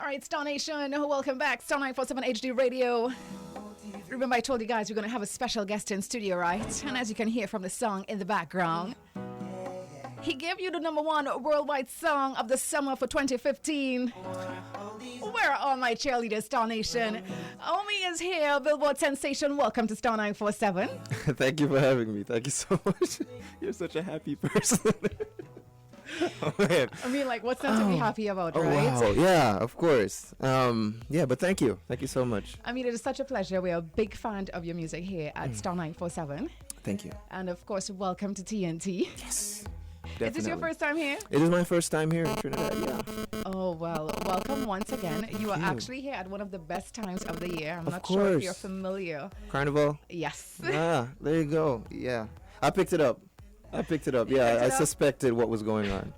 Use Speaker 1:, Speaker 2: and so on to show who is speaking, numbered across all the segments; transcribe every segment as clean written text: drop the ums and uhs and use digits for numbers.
Speaker 1: right, Star Nation, welcome back. Star 947 HD Radio. Remember, I told you guys we're going to have a special guest in studio, right? And as you can hear from the song in the background, he gave you the #1 worldwide song of the summer for 2015. Where are all my cheerleaders, Star Nation? Omi is here, Billboard sensation. Welcome to Star 947.
Speaker 2: Thank you for having me. Thank you so much. You're such a happy person. Oh, man.
Speaker 1: I mean, like, what's not to be happy about, right?
Speaker 2: Wow. Yeah, of course. Yeah, but thank you. Thank you so much.
Speaker 1: I mean, it is such a pleasure. We are a big fan of your music here at Star 947.
Speaker 2: Thank you.
Speaker 1: And, of course, welcome to TNT.
Speaker 2: Yes.
Speaker 1: Definitely. Is this your first time here?
Speaker 2: It is my first time here in Trinidad, yeah.
Speaker 1: Oh, well, welcome once again. You are actually here at one of the best times of the year. I'm
Speaker 2: Of
Speaker 1: not
Speaker 2: course.
Speaker 1: sure if you're familiar.
Speaker 2: Carnival?
Speaker 1: Yes.
Speaker 2: Ah, there you go. Yeah. I picked it up. Yeah,
Speaker 1: picked it
Speaker 2: I
Speaker 1: up?
Speaker 2: suspected what was going on.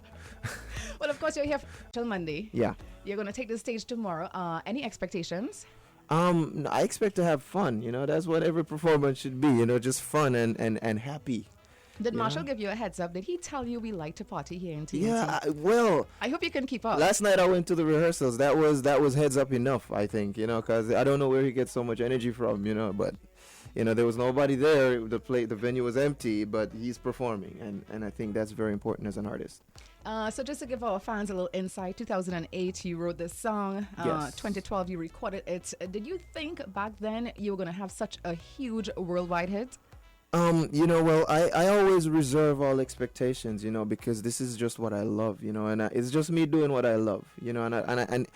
Speaker 1: Well, of course, you're here till Monday.
Speaker 2: Yeah.
Speaker 1: You're going to take the stage tomorrow. Any expectations?
Speaker 2: I expect to have fun, that's what every performance should be, just fun and happy.
Speaker 1: Did Marshall give you a heads up? Did he tell you we like to party here in TNT?
Speaker 2: Yeah, well,
Speaker 1: I hope you can keep up.
Speaker 2: last night I went to the rehearsals. That was heads up enough, I think, because I don't know where he gets so much energy from, but there was nobody there. The venue was empty, but he's performing, and I think that's very important as an artist.
Speaker 1: So just to give our fans a little insight, 2008 you wrote this song.
Speaker 2: Yes.
Speaker 1: 2012 you recorded it. Did you think back then you were going to have such a huge worldwide hit?
Speaker 2: Well, I always reserve all expectations, because this is just what I love, and it's just me doing what I love, and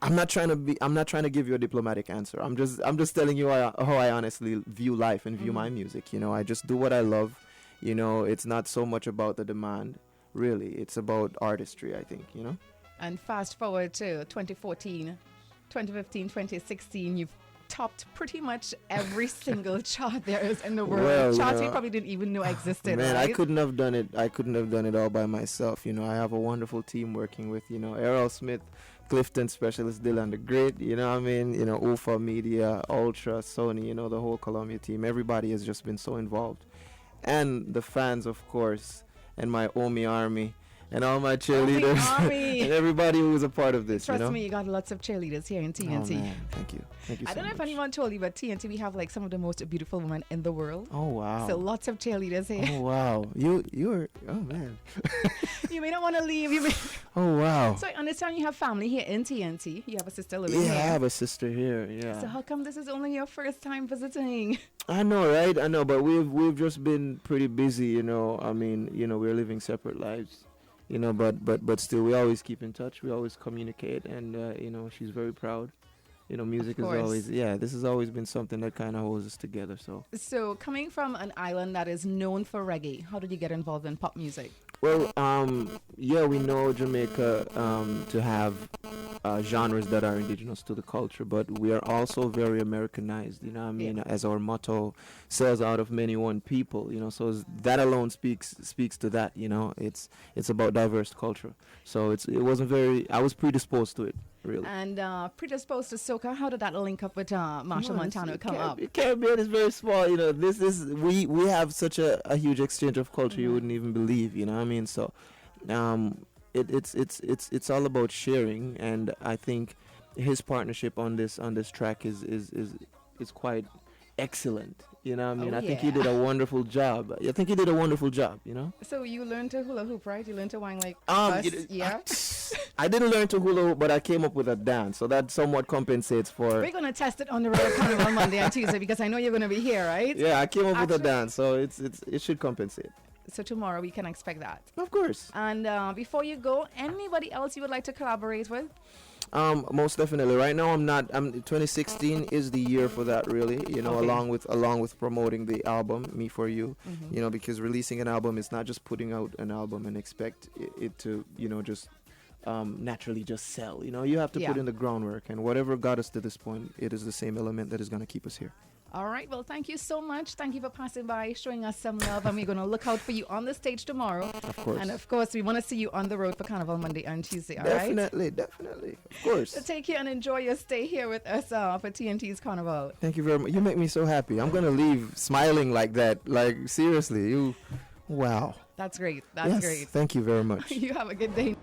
Speaker 2: I'm not trying to give you a diplomatic answer. I'm just telling you how I honestly view life and view my music. I just do what I love. It's not so much about the demand, really. It's about artistry, I think.
Speaker 1: And fast forward to 2014, 2015, 2016, you've topped pretty much every single chart there is in the world.
Speaker 2: Well,
Speaker 1: Charts you probably didn't even know existed.
Speaker 2: Man,
Speaker 1: right?
Speaker 2: I couldn't have done it all by myself. I have a wonderful team working with, Errol Smith, Clifton Specialist, Dylan the Great, UFA Media, Ultra, Sony, the whole Columbia team. Everybody has just been so involved. And the fans, of course, and my Omi Army, and all my cheerleaders, and everybody who was a part of this.
Speaker 1: Trust me, you got lots of cheerleaders here in TNT.
Speaker 2: Oh, man. Thank you so
Speaker 1: I don't know if anyone told you, but TNT, we have like some of the most beautiful women in the world.
Speaker 2: Oh, wow.
Speaker 1: So lots of cheerleaders here.
Speaker 2: Oh, wow. You're, oh, man.
Speaker 1: You may not want to leave.
Speaker 2: Oh, wow.
Speaker 1: So I understand you have family here in TNT. You have a sister living here.
Speaker 2: Yeah, I have a sister here, yeah.
Speaker 1: So how come this is only your first time visiting?
Speaker 2: I know, right? I know, but we've just been pretty busy, we're living separate lives. But still, we always keep in touch. We always communicate, and she's very proud. Music is always, this has always been something that kind of holds us together. So
Speaker 1: coming from an island that is known for reggae, how did you get involved in pop music?
Speaker 2: Well, we know Jamaica to have genres that are indigenous to the culture, but we are also very Americanized. As our motto says, out of many one people. So that alone speaks to that. It's about diverse culture. So I was predisposed to it. Really.
Speaker 1: And predisposed to soca, how did that link up with Marshall Montano come up?
Speaker 2: It can't be. It's very small. We have such a huge exchange of culture you wouldn't even believe. So, it's all about sharing, and I think his partnership on this track is quite excellent. I think he did a wonderful job. So
Speaker 1: you learned to hula hoop, right? You learned to whine like
Speaker 2: yeah. I didn't learn to hula hoop, but I came up with a dance, so that somewhat compensates for.
Speaker 1: We're gonna test it on the road at Carnival Monday and Tuesday because I know you're gonna be here, right?
Speaker 2: Yeah, I came up with a dance, so it should compensate.
Speaker 1: So tomorrow we can expect that.
Speaker 2: Of course.
Speaker 1: And before you go, anybody else you would like to collaborate with?
Speaker 2: Most definitely. Right now, 2016 is the year for that, really. Okay. along with promoting the album Me For You. Because releasing an album is not just putting out an album and expect it to, just naturally just sell. You have to put in the groundwork, and whatever got us to this point, it is the same element that is going to keep us here.
Speaker 1: All right. Well, thank you so much. Thank you for passing by, showing us some love, and we're going to look out for you on the stage tomorrow.
Speaker 2: Of course.
Speaker 1: And of course, we want to see you on the road for Carnival Monday and Tuesday. All right?
Speaker 2: Definitely. Of course.
Speaker 1: So take care and enjoy your stay here with us for TNT's Carnival.
Speaker 2: Thank you very much. You make me so happy. I'm going to leave smiling like that. Like, seriously, wow.
Speaker 1: That's great. That's great.
Speaker 2: Thank you very much.
Speaker 1: You have a good day.